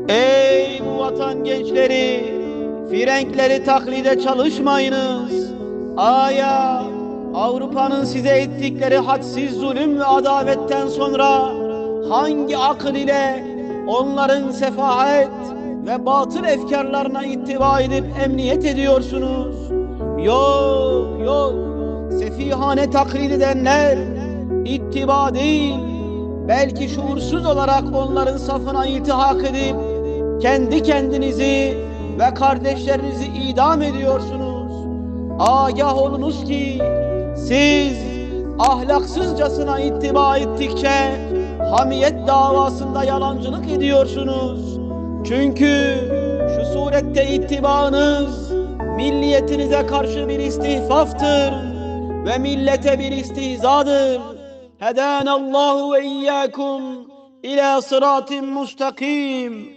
Ey bu vatan gençleri, Frenkleri taklide çalışmayınız. Aya, Avrupa'nın size ettikleri hadsiz zulüm ve adavetten sonra hangi akıl ile onların sefahet ve batıl efkarlarına ittiba edip emniyet ediyorsunuz? Yok, yok, sefihane taklit edenler ittiba değil, belki şuursuz olarak onların safına iltihak edip kendi kendinizi ve kardeşlerinizi idam ediyorsunuz. Agah olunuz ki siz ahlaksızcasına ittiba ettikçe hamiyet davasında yalancılık ediyorsunuz. Çünkü şu surette ittibanız milliyetinize karşı bir istihfaftır ve millete bir istihzadır. Hedanallahu ve iyyakum ila sıratin mustakim.